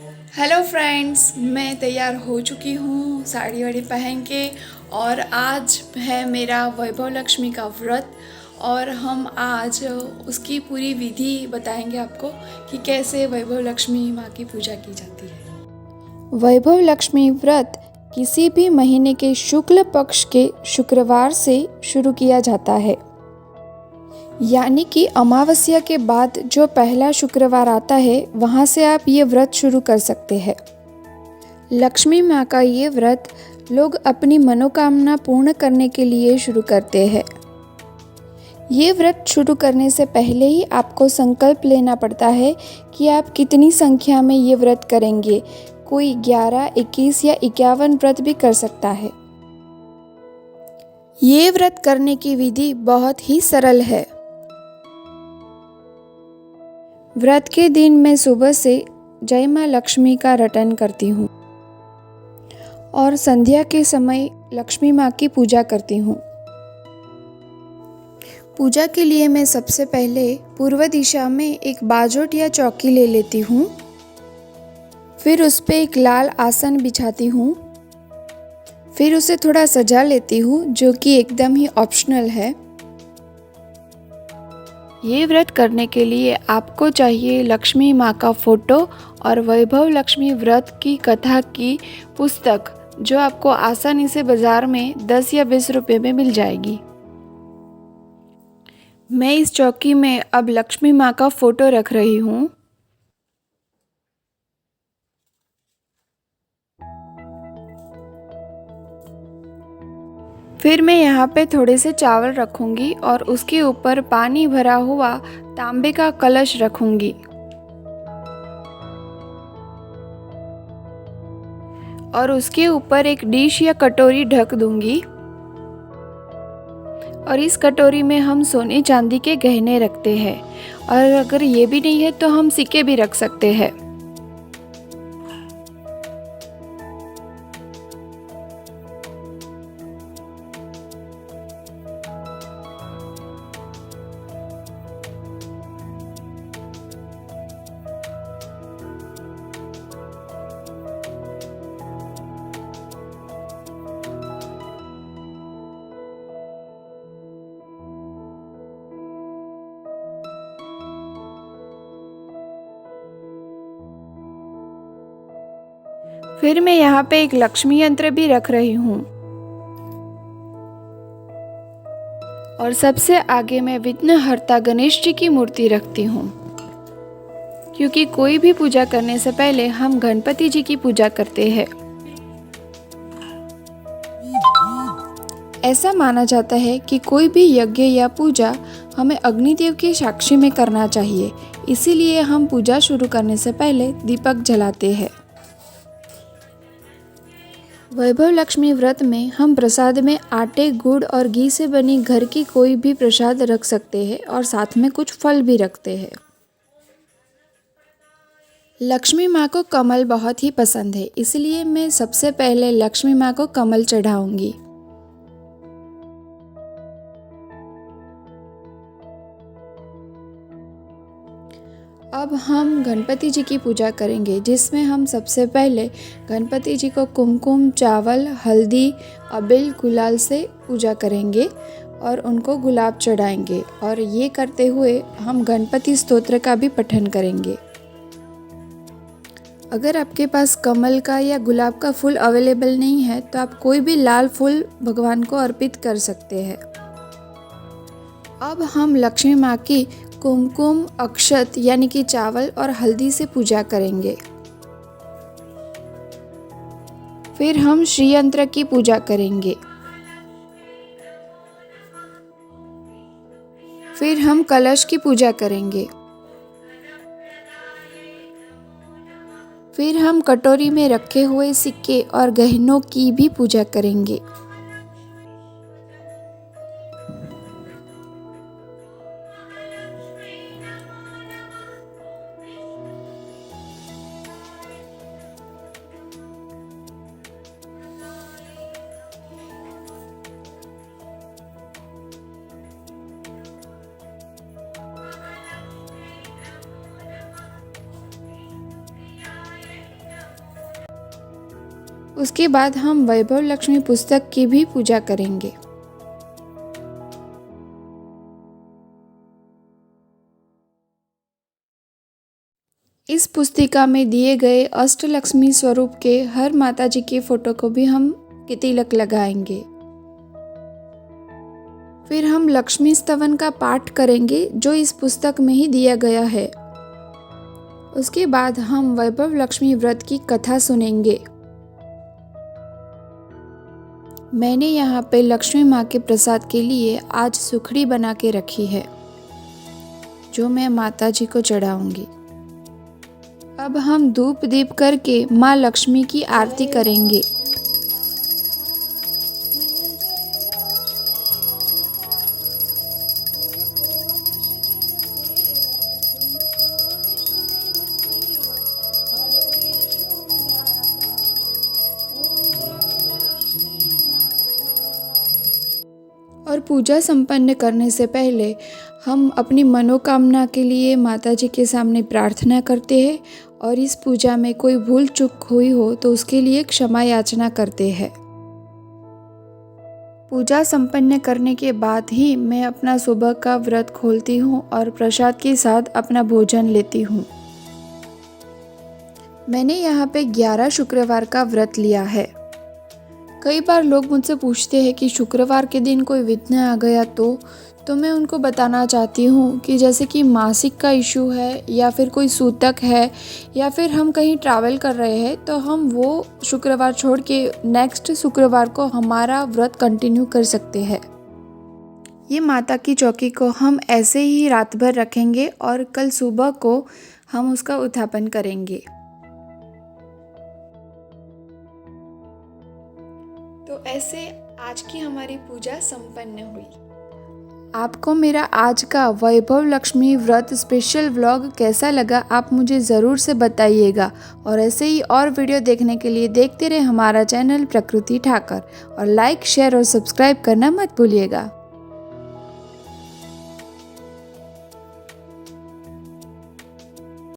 Hello friends, मैं तैयार हो चुकी हूँ साड़ी वाड़ी पहन के। और आज है मेरा वैभव लक्ष्मी का व्रत। और हम आज उसकी पूरी विधि बताएंगे आपको कि कैसे वैभव लक्ष्मी माँ की पूजा की जाती है। वैभव लक्ष्मी व्रत किसी भी महीने के शुक्ल पक्ष के शुक्रवार से शुरू किया जाता है, यानी कि अमावस्या के बाद जो पहला शुक्रवार आता है वहाँ से आप ये व्रत शुरू कर सकते हैं। लक्ष्मी माँ का ये व्रत लोग अपनी मनोकामना पूर्ण करने के लिए शुरू करते हैं। ये व्रत शुरू करने से पहले ही आपको संकल्प लेना पड़ता है कि आप कितनी संख्या में ये व्रत करेंगे। कोई 11, 21 या 51 व्रत भी कर सकता है। ये व्रत करने की विधि बहुत ही सरल है। व्रत के दिन मैं सुबह से जय माँ लक्ष्मी का रटन करती हूँ और संध्या के समय लक्ष्मी माँ की पूजा करती हूँ। पूजा के लिए मैं सबसे पहले पूर्व दिशा में एक बाजोट या चौकी ले लेती हूँ। फिर उस पर एक लाल आसन बिछाती हूँ। फिर उसे थोड़ा सजा लेती हूँ, जो कि एकदम ही ऑप्शनल है। ये व्रत करने के लिए आपको चाहिए लक्ष्मी माँ का फोटो और वैभव लक्ष्मी व्रत की कथा की पुस्तक, जो आपको आसानी से बाजार में 10 या 20 रुपए में मिल जाएगी। मैं इस चौकी में अब लक्ष्मी माँ का फोटो रख रही हूँ। फिर मैं यहाँ पे थोड़े से चावल रखूँगी और उसके ऊपर पानी भरा हुआ तांबे का कलश रखूँगी। और उसके ऊपर एक डिश या कटोरी ढक दूँगी। और इस कटोरी में हम सोने चांदी के गहने रखते हैं, और अगर ये भी नहीं है तो हम सिक्के भी रख सकते हैं। फिर मैं यहाँ पे एक लक्ष्मी यंत्र भी रख रही हूँ। और सबसे आगे मैं विघ्नहर्ता गणेश जी की मूर्ति रखती हूँ, क्योंकि कोई भी पूजा करने से पहले हम गणपति जी की पूजा करते हैं। ऐसा माना जाता है कि कोई भी यज्ञ या पूजा हमें अग्निदेव के साक्षी में करना चाहिए, इसीलिए हम पूजा शुरू करने से पहले दीपक जलाते हैं। वैभव लक्ष्मी व्रत में हम प्रसाद में आटे, गुड़ और घी से बनी घर की कोई भी प्रसाद रख सकते हैं और साथ में कुछ फल भी रखते हैं। लक्ष्मी माँ को कमल बहुत ही पसंद है, इसलिए मैं सबसे पहले लक्ष्मी माँ को कमल चढ़ाऊंगी। अब हम गणपति जी की पूजा करेंगे, जिसमें हम सबसे पहले गणपति जी को कुमकुम, चावल, हल्दी, अबील, गुलाल से पूजा करेंगे और उनको गुलाब चढ़ाएंगे। और ये करते हुए हम गणपति स्तोत्र का भी पठन करेंगे। अगर आपके पास कमल का या गुलाब का फूल अवेलेबल नहीं है तो आप कोई भी लाल फूल भगवान को अर्पित कर सकते हैं। अब हम लक्ष्मी माँ की कुमकुम, अक्षत यानी कि चावल और हल्दी से पूजा करेंगे। फिर हम श्री यंत्र की पूजा करेंगे। फिर हम कलश की पूजा करेंगे। फिर हम कटोरी में रखे हुए सिक्के और गहनों की भी पूजा करेंगे। उसके बाद हम वैभव लक्ष्मी पुस्तक की भी पूजा करेंगे। इस पुस्तिका में दिए गए अष्टलक्ष्मी स्वरूप के हर माता जी के फोटो को भी हम तिलक लगाएंगे। फिर हम लक्ष्मी स्तवन का पाठ करेंगे जो इस पुस्तक में ही दिया गया है। उसके बाद हम वैभव लक्ष्मी व्रत की कथा सुनेंगे। मैंने यहाँ पे लक्ष्मी माँ के प्रसाद के लिए आज सुखड़ी बना के रखी है जो मैं माता जी को चढ़ाऊंगी। अब हम धूप दीप करके माँ लक्ष्मी की आरती करेंगे। और पूजा संपन्न करने से पहले हम अपनी मनोकामना के लिए माता जी के सामने प्रार्थना करते हैं और इस पूजा में कोई भूल चूक हुई हो तो उसके लिए क्षमा याचना करते हैं। पूजा संपन्न करने के बाद ही मैं अपना सुबह का व्रत खोलती हूँ और प्रसाद के साथ अपना भोजन लेती हूँ। मैंने यहाँ पे 11 शुक्रवार का व्रत लिया है। कई बार लोग मुझसे पूछते हैं कि शुक्रवार के दिन कोई विघ्न आ गया तो मैं उनको बताना चाहती हूँ कि जैसे कि मासिक का इशू है या फिर कोई सूतक है या फिर हम कहीं ट्रैवल कर रहे हैं तो हम वो शुक्रवार छोड़ के नेक्स्ट शुक्रवार को हमारा व्रत कंटिन्यू कर सकते हैं। ये माता की चौकी को हम ऐसे ही रात भर रखेंगे और कल सुबह को हम उसका उत्थापन करेंगे। तो ऐसे आज की हमारी पूजा संपन्न हुई। आपको मेरा आज का वैभव लक्ष्मी व्रत स्पेशल व्लॉग कैसा लगा आप मुझे ज़रूर से बताइएगा और ऐसे ही और वीडियो देखने के लिए देखते रहे हमारा चैनल प्रकृति ठाकर और लाइक शेयर और सब्सक्राइब करना मत भूलिएगा।